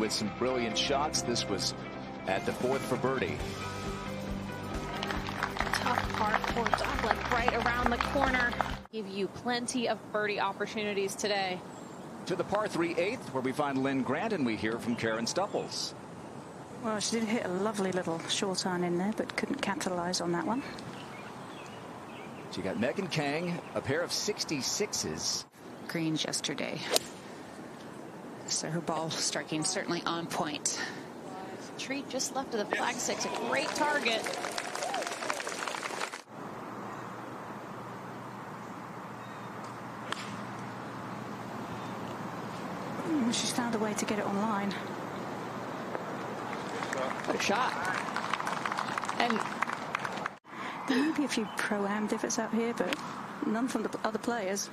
with some brilliant shots. This was at the fourth for birdie. Tough part for Douglas right around the corner. Give you plenty of birdie opportunities today. To the par 3 8th, where we find Lynn Grant, and we hear from Karen Stupples. Well, she did hit a lovely little short iron in there, but couldn't capitalize on that one. She got Megan Kang, a pair of 66s. Greens yesterday. So her ball striking certainly on point. Tree just left of the flag six, a great target. She's found a way to get it online. What a shot. And there may be a few pro-am divots out here, but none from the other players.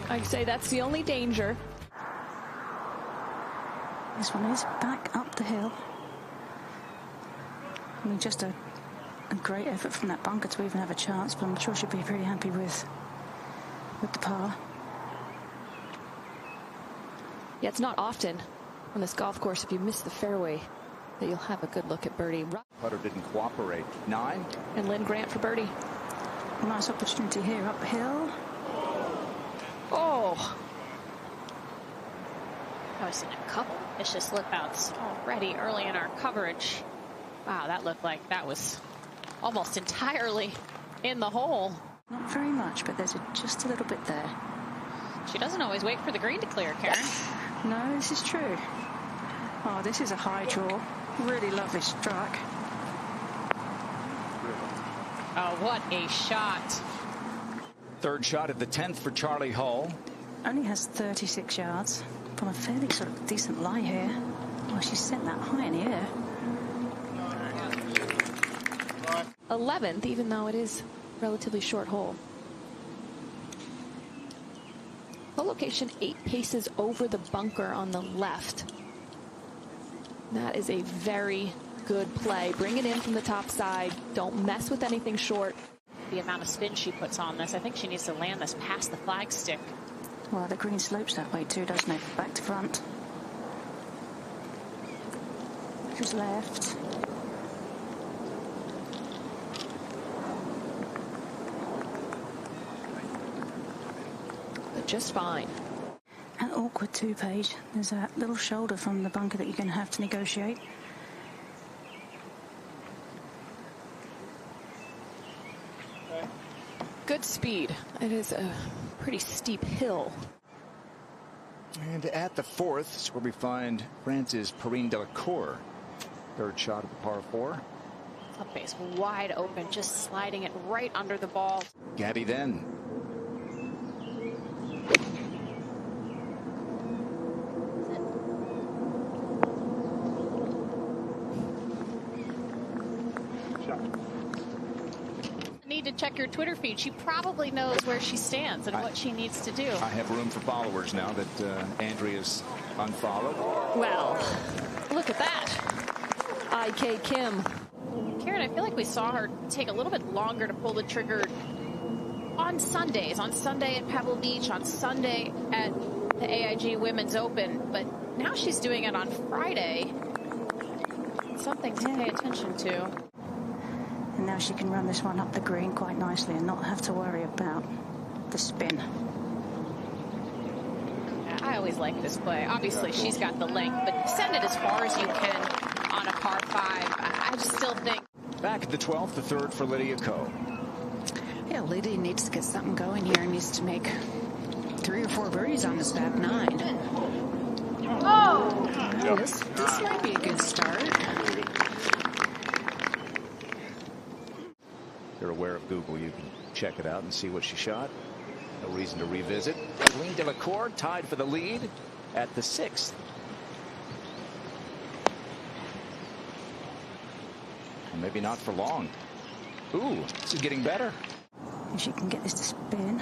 I'd say that's the only danger. This one is back up the hill. I mean, just a great effort from that bunker to even have a chance, but I'm sure she'll be pretty happy with the par. Yeah, it's not often on this golf course, if you miss the fairway, that you'll have a good look at birdie. Putter didn't cooperate. 9. And Lynn Grant for birdie. Nice opportunity here uphill. Oh! I was in a couple vicious slip outs already early in our coverage. Wow, that looked like that was almost entirely in the hole. Not very much, but there's just a little bit there. She doesn't always wait for the green to clear, Karen. No, this is true. Oh, this is a high draw. Really lovely strike. Oh, what a shot. Third shot at the 10th for Charlie Hull. Only has 36 yards from a fairly sort of decent lie here. Oh, she sent that high in the air. 11th, even though it is relatively short hole. Hole location 8 paces over the bunker on the left. That is a very good play. Bring it in from the top side. Don't mess with anything short. The amount of spin she puts on this, I think she needs to land this past the flag stick. Well, the green slopes that way too, doesn't it? Back to front. Just left. But just fine. An awkward 2-page. There's a little shoulder from the bunker that you're going to have to negotiate. Good speed. It is a pretty steep hill. And at the 4th is where we find France's Perrine Delacour. Third shot of the par 4. Club face wide open, just sliding it right under the ball. Gabby then. Need to check your Twitter feed. She probably knows where she stands and what she needs to do. I have room for followers now that Andrea's unfollowed. Well, look at that. IK Kim. Karen, I feel like we saw her take a little bit longer to pull the trigger on Sundays. On Sunday at Pebble Beach, on Sunday at the AIG Women's Open. But now she's doing it on Friday. Something to pay attention to. And now she can run this one up the green quite nicely and not have to worry about the spin. I always like this play. Obviously, she's got the length, but send it as far as you can on a par 5. I just still think. Back at the 12th, the 3rd for Lydia Ko. Yeah, Lydia needs to get something going here. Needs to make 3 or 4 birdies on this back 9. Oh! Well, this might be a good start. If you're aware of Google, you can check it out and see what she shot. No reason to revisit. Perrine Delacour tied for the lead at the 6th. Maybe not for long. Ooh, this is getting better. If she can get this to spin.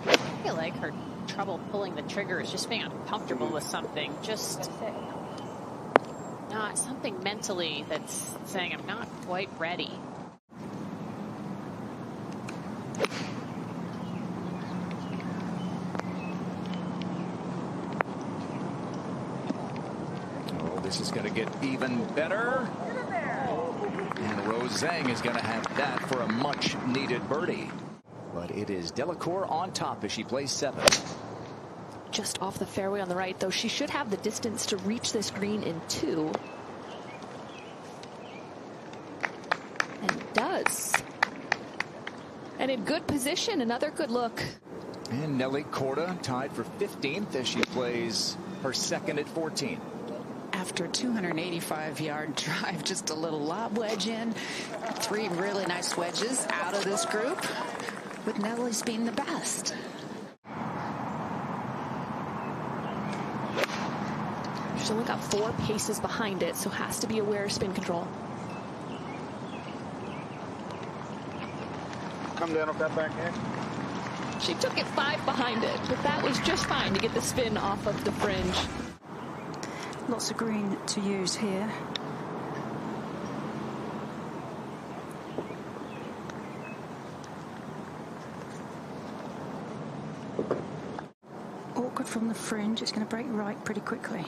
I feel like her trouble pulling the trigger is just being uncomfortable with something. Just not something mentally that's saying I'm not quite ready. This is going to get even better. And Rose Zhang is going to have that for a much-needed birdie. But it is Delacour on top as she plays 7. Just off the fairway on the right, though. She should have the distance to reach this green in 2. And does. And in good position, another good look. And Nelly Korda tied for 15th as she plays her 2nd at 14. After a 285-yard drive, just a little lob wedge in. 3 really nice wedges out of this group, with Nelly's being the best. She's only got 4 paces behind it, so has to be aware of spin control. Come down off that backhand. She took it 5 behind it, but that was just fine to get the spin off of the fringe. Lots of green to use here. Awkward from the fringe. It's going to break right pretty quickly.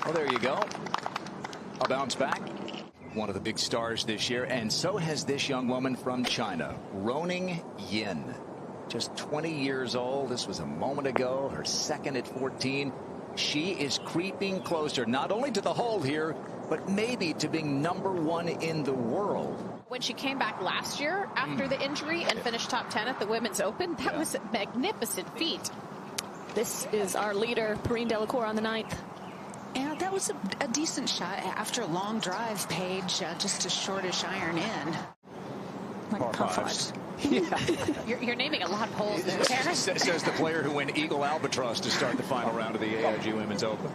Well, there you go. A bounce back. One of the big stars this year, and so has this young woman from China, Roning Yin. Just 20 years old. This was a moment ago, her 2nd at 14. She is creeping closer, not only to the hole here, but maybe to being #1 in the world. When she came back last year after the injury and finished top 10 at the Women's Open, that was a magnificent feat. This is our leader, Perrine Delacour, on the 9th. Yeah, that was a decent shot after a long drive, Paige, just a shortish iron in. Like par 5s. Yeah. You're naming a lot of holes there, Karen. Says the player who went Eagle Albatross to start the final round of the AIG Women's Open.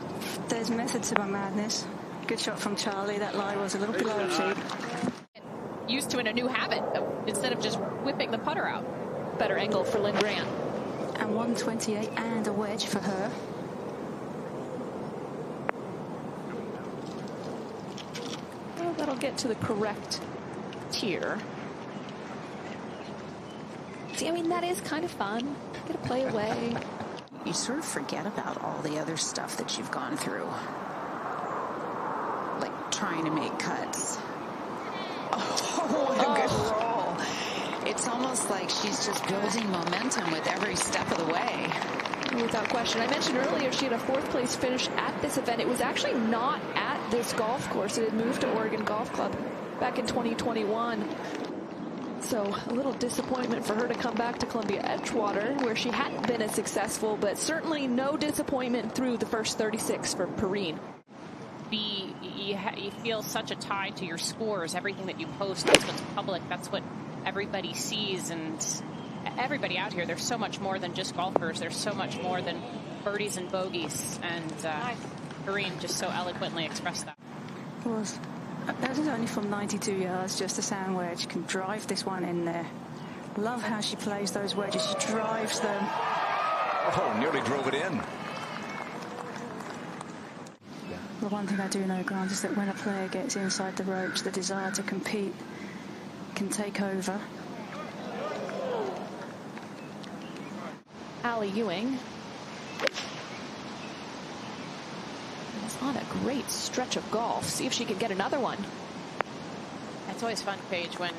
There's method to my madness. Good shot from Charlie. That lie was a little below her feet. Used to in a new habit instead of just whipping the putter out. Better angle for Lynn Grant. And 128 and a wedge for her. Well, that'll get to the correct tier. See, I mean, that is kind of fun. Get to play away. You sort of forget about all the other stuff that you've gone through. Like trying to make cuts. Oh, what a good roll. It's almost like she's just building momentum with every step of the way. Without question. I mentioned earlier she had a 4th place finish at this event. It was actually not at this golf course. It had moved to Oregon Golf Club back in 2021. So a little disappointment for her to come back to Columbia Edgewater, where she hadn't been as successful, but certainly no disappointment through the first 36 for Perrine. You feel such a tie to your scores. Everything that you post, that's what's public. That's what everybody sees. And everybody out here, there's so much more than just golfers. There's so much more than birdies and bogeys. And Perrine just so eloquently expressed that. That is only from 92 yards, just a sand wedge. Can drive this one in there. Love how she plays those wedges. She drives them. Oh, nearly drove it in. The one thing I do know, Grant, is that when a player gets inside the ropes, the desire to compete can take over. Allie Ewing is on a great stretch of golf. See if she can get another one. That's always fun, Paige, when...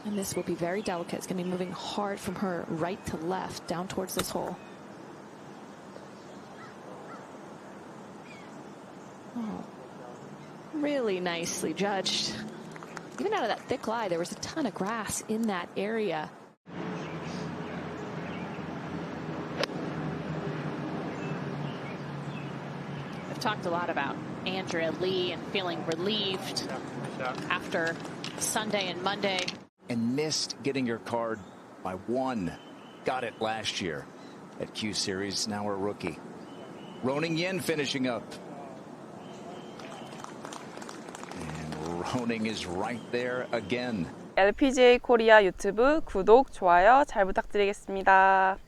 And this will be very delicate. It's going to be moving hard from her right to left down towards this hole. Oh, really nicely judged. Even out of that thick lie, there was a ton of grass in that area. I've talked a lot about Andrea Lee and feeling relieved after Sunday and Monday. And missed getting your card by 1. Got it last year at Q Series. Now a rookie. Roning Yin finishing up. Roning is right there again. LPGA 코리아 유튜브 구독, 좋아요 잘 부탁드리겠습니다.